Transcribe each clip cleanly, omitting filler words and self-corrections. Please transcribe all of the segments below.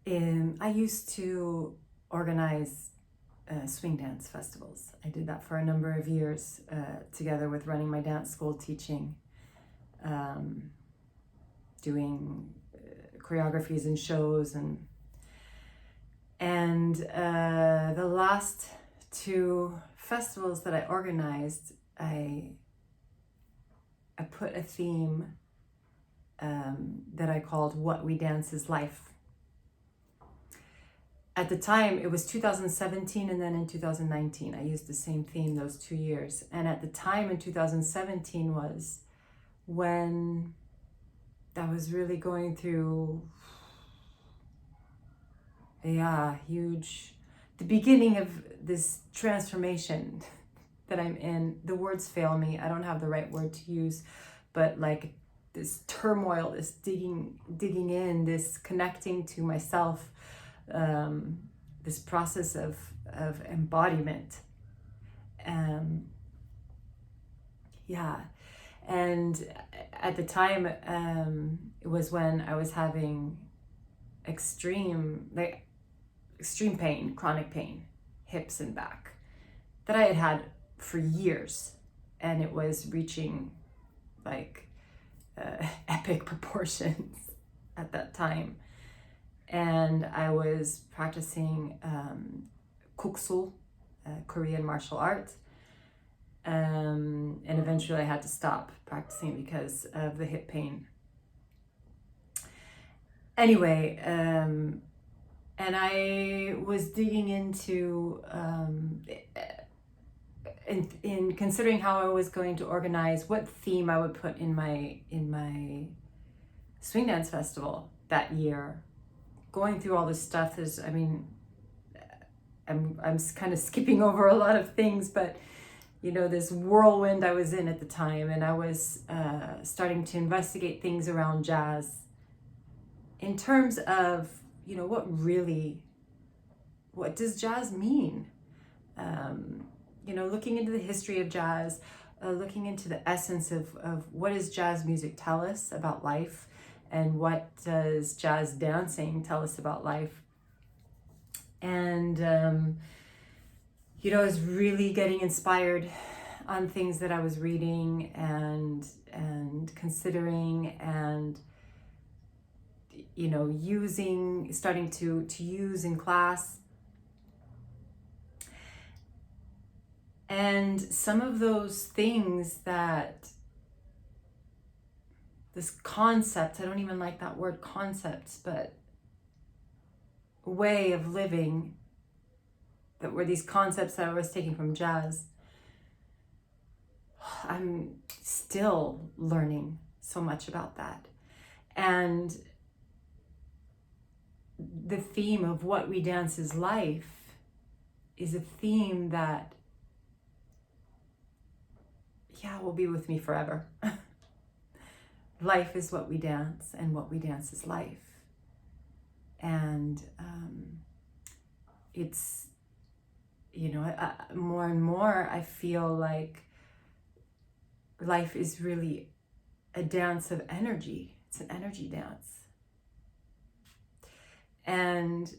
I used to organize swing dance festivals. I did that for a number of years, together with running my dance school, teaching, um, doing choreographies and shows, and the last two festivals that I organized, I put a theme that I called "What We Dance Is Life." At the time, it was 2017, and then in 2019, I used the same theme those 2 years. And at the time in 2017 was when I was really going through, huge, the beginning of this transformation that I'm in. The words fail me. I don't have the right word to use, but like this turmoil, this digging in, this connecting to myself, this process of embodiment. And at the time, it was when I was having extreme pain, chronic pain, hips and back, that I had had for years, and it was reaching like epic proportions at that time. And I was practicing kuksul, Korean martial art, and eventually I had to stop practicing because of the hip pain. Anyway, and I was digging into in considering how I was going to organize what theme I would put in my swing dance festival that year. Going through all this stuff is, I'm kind of skipping over a lot of things, but this whirlwind I was in at the time, and I was starting to investigate things around jazz in terms of, what does jazz mean? Looking into the history of jazz, looking into the essence of what does jazz music tell us about life, and what does jazz dancing tell us about life. And, I was really getting inspired on things that I was reading and considering, and, starting to use in class. And some of those things this concept, I don't even like that word concepts, but way of living, that were these concepts that I was taking from jazz. I'm still learning so much about that. And the theme of what we dance is life is a theme that, will be with me forever. Life is what we dance, and what we dance is life. And it's, more and more I feel like life is really a dance of energy. It's an energy dance. And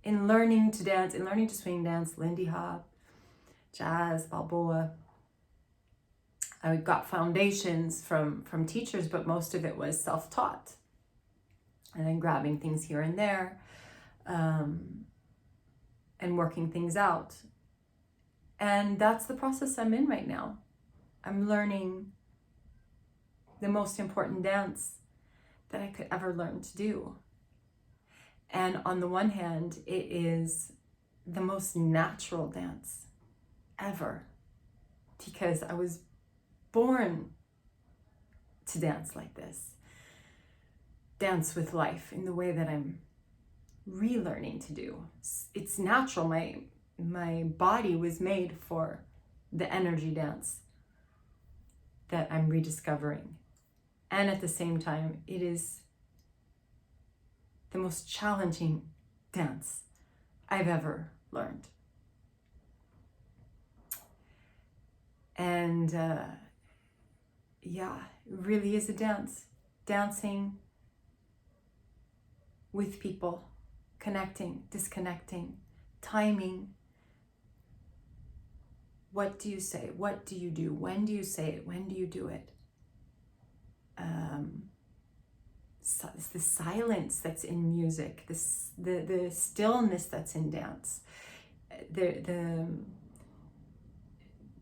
in learning to dance, in learning to swing dance, Lindy Hop, jazz, Balboa, I got foundations from teachers, but most of it was self-taught. And then grabbing things here and there, and working things out. And that's the process I'm in right now. I'm learning the most important dance that I could ever learn to do. And on the one hand, it is the most natural dance ever, because I was born to dance like this. Dance with life in the way that I'm relearning to do. It's natural. My body was made for the energy dance that I'm rediscovering. And at the same time, it is the most challenging dance I've ever learned. And it really is a dance. dancing with people, connecting, disconnecting, timing. What do you say? What do you do? When do you say it? When do you do it? It's the silence that's in music, the stillness that's in dance.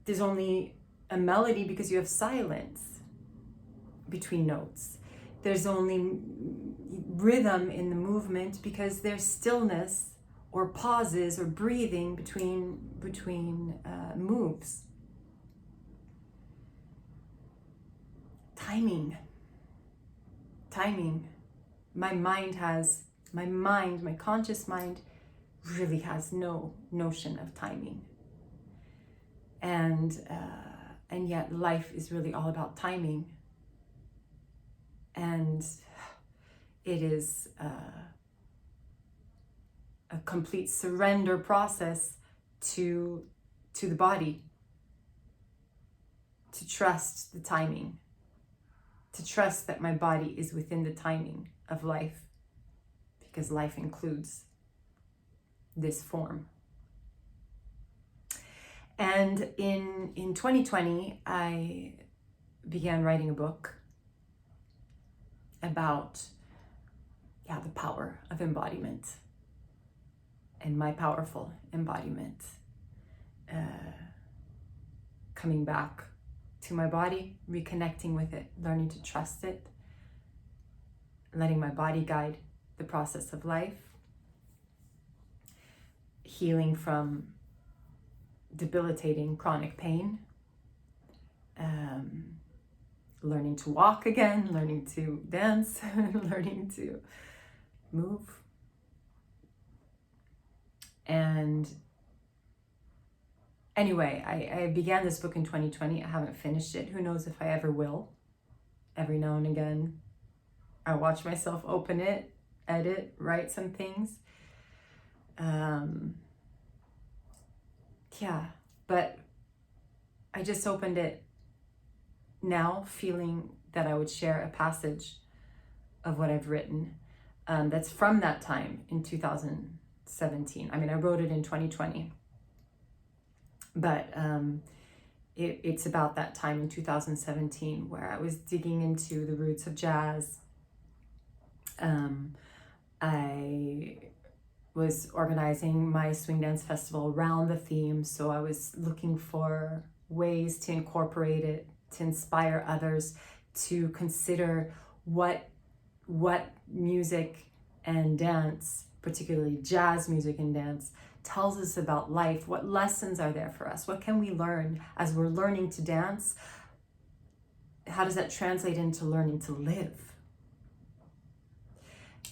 There's only a melody because you have silence between notes. There's only rhythm in the movement because there's stillness or pauses or breathing between moves. Timing. My conscious mind really has no notion of timing. And yet life is really all about timing. And it is a complete surrender process to the body, to trust the timing, to trust that my body is within the timing of life, because life includes this form. And in 2020, I began writing a book about the power of embodiment and my powerful embodiment, coming back to my body, reconnecting with it, learning to trust it, letting my body guide the process of life, healing from debilitating chronic pain, learning to walk again, learning to dance, learning to move. And anyway, I began this book in 2020. I haven't finished it. Who knows if I ever will. Every now and again, I watch myself open it, edit, write some things. But I just opened it now, feeling that I would share a passage of what I've written that's from that time in 2017. I mean, I wrote it in 2020, but it's about that time in 2017 where I was digging into the roots of jazz. I was organizing my swing dance festival around the theme, so I was looking for ways to incorporate it, to inspire others to consider what music and dance, particularly jazz music and dance, tells us about life. What lessons are there for us? What can we learn as we're learning to dance? How does that translate into learning to live?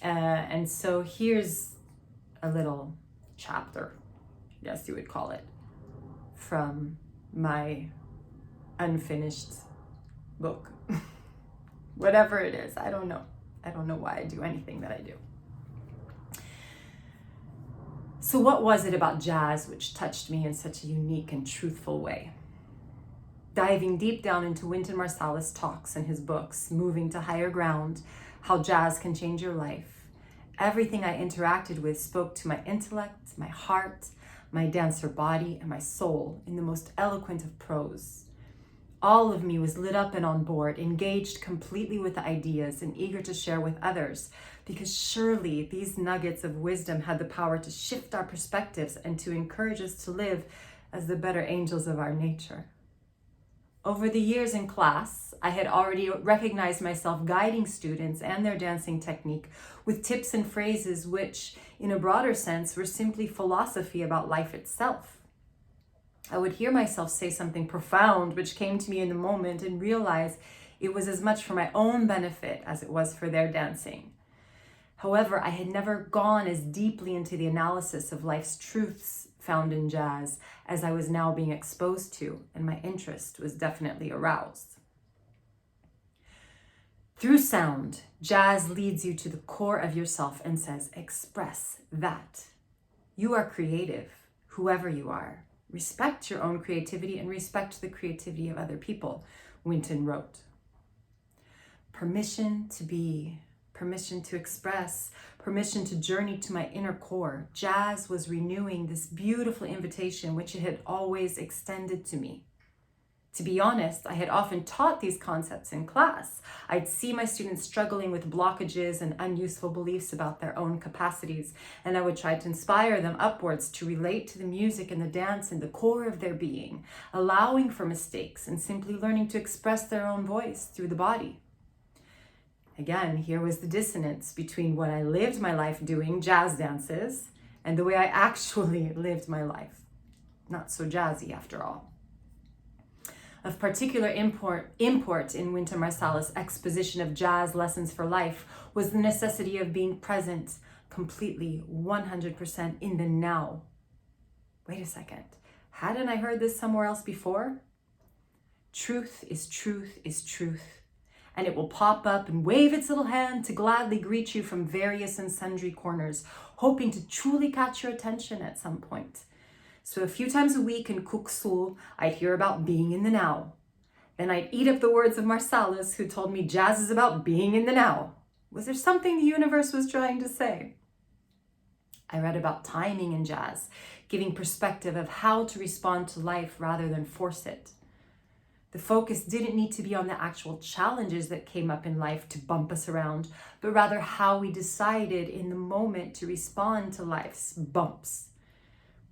And so here's a little chapter, I guess you would call it, from my unfinished book. Whatever it is, I don't know. I don't know why I do anything that I do. So what was it about jazz which touched me in such a unique and truthful way? Diving deep down into Wynton Marsalis's talks and his books, Moving to Higher Ground, How Jazz Can Change Your Life, everything I interacted with spoke to my intellect, my heart, my dancer body, and my soul in the most eloquent of prose. All of me was lit up and on board, engaged completely with the ideas and eager to share with others, because surely these nuggets of wisdom had the power to shift our perspectives and to encourage us to live as the better angels of our nature. Over the years in class, I had already recognized myself guiding students and their dancing technique with tips and phrases which, in a broader sense, were simply philosophy about life itself. I would hear myself say something profound which came to me in the moment and realize it was as much for my own benefit as it was for their dancing. However, I had never gone as deeply into the analysis of life's truths found in jazz as I was now being exposed to, and my interest was definitely aroused. Through sound, jazz leads you to the core of yourself and says, express that. You are creative, whoever you are. Respect your own creativity and respect the creativity of other people, Wynton wrote. Permission to be, permission to express, permission to journey to my inner core. Jazz was renewing this beautiful invitation which it had always extended to me. To be honest, I had often taught these concepts in class. I'd see my students struggling with blockages and unuseful beliefs about their own capacities, and I would try to inspire them upwards to relate to the music and the dance in the core of their being, allowing for mistakes and simply learning to express their own voice through the body. Again, here was the dissonance between what I lived my life doing, jazz dances, and the way I actually lived my life. Not so jazzy after all. Of particular import in Wynton Marsala's exposition of jazz lessons for life was the necessity of being present completely, 100% in the now. Wait a second, hadn't I heard this somewhere else before? Truth is truth is truth, and it will pop up and wave its little hand to gladly greet you from various and sundry corners, hoping to truly catch your attention at some point. So a few times a week in Kuksul, I'd hear about being in the now. Then I'd eat up the words of Marsalis, who told me jazz is about being in the now. Was there something the universe was trying to say? I read about timing in jazz, giving perspective of how to respond to life rather than force it. The focus didn't need to be on the actual challenges that came up in life to bump us around, but rather how we decided in the moment to respond to life's bumps.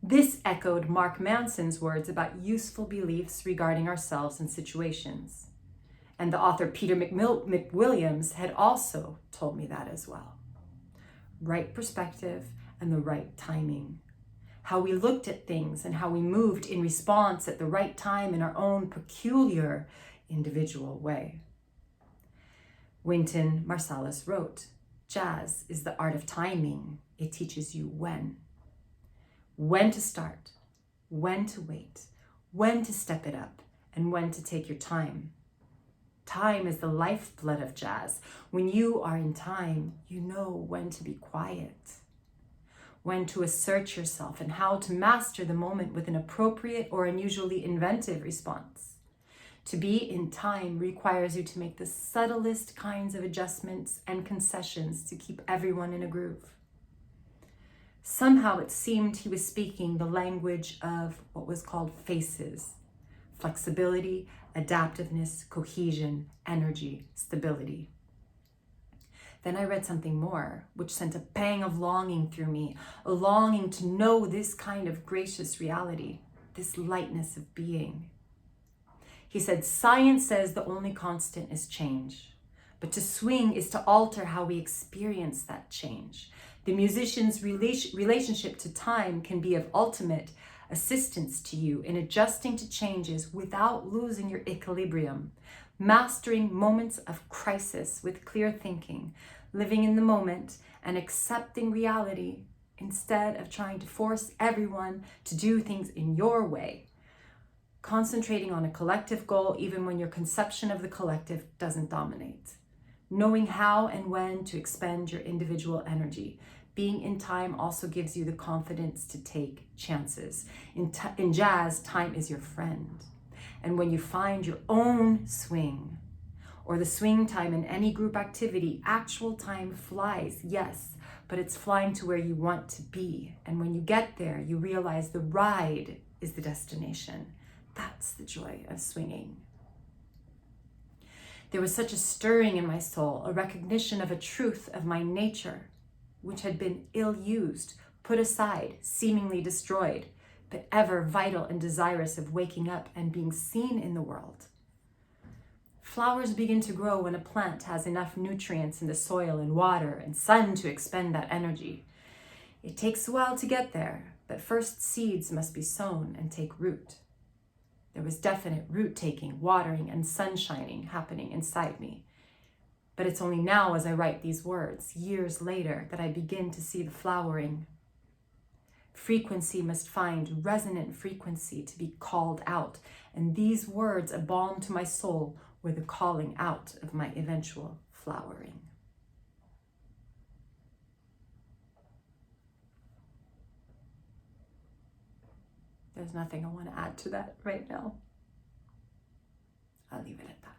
This echoed Mark Manson's words about useful beliefs regarding ourselves and situations. And the author Peter McWilliams had also told me that as well. Right perspective and the right timing. How we looked at things and how we moved in response at the right time in our own peculiar individual way. Wynton Marsalis wrote, "Jazz is the art of timing. It teaches you when to start, when to wait, when to step it up, and when to take your time. Time is the lifeblood of jazz. When you are in time, you know when to be quiet, when to assert yourself, and how to master the moment with an appropriate or unusually inventive response. To be in time requires you to make the subtlest kinds of adjustments and concessions to keep everyone in a groove." Somehow it seemed he was speaking the language of what was called faces: flexibility, adaptiveness, cohesion, energy, stability. Then I read something more, which sent a pang of longing through me, a longing to know this kind of gracious reality, this lightness of being. He said, "Science says the only constant is change, but to swing is to alter how we experience that change. The musician's relationship to time can be of ultimate assistance to you in adjusting to changes without losing your equilibrium, mastering moments of crisis with clear thinking, living in the moment and accepting reality instead of trying to force everyone to do things in your way, concentrating on a collective goal even when your conception of the collective doesn't dominate. Knowing how and when to expend your individual energy. Being in time also gives you the confidence to take chances. In jazz, time is your friend. And when you find your own swing, or the swing time in any group activity, actual time flies, yes, but it's flying to where you want to be. And when you get there, you realize the ride is the destination. That's the joy of swinging." There was such a stirring in my soul, a recognition of a truth of my nature, which had been ill-used, put aside, seemingly destroyed, but ever vital and desirous of waking up and being seen in the world. Flowers begin to grow when a plant has enough nutrients in the soil and water and sun to expend that energy. It takes a while to get there, but first seeds must be sown and take root. There was definite root taking, watering, and sunshining happening inside me. But it's only now as I write these words, years later, that I begin to see the flowering. Frequency must find resonant frequency to be called out, and these words, a balm to my soul, were the calling out of my eventual flowering. There's nothing I want to add to that right now. I'll leave it at that.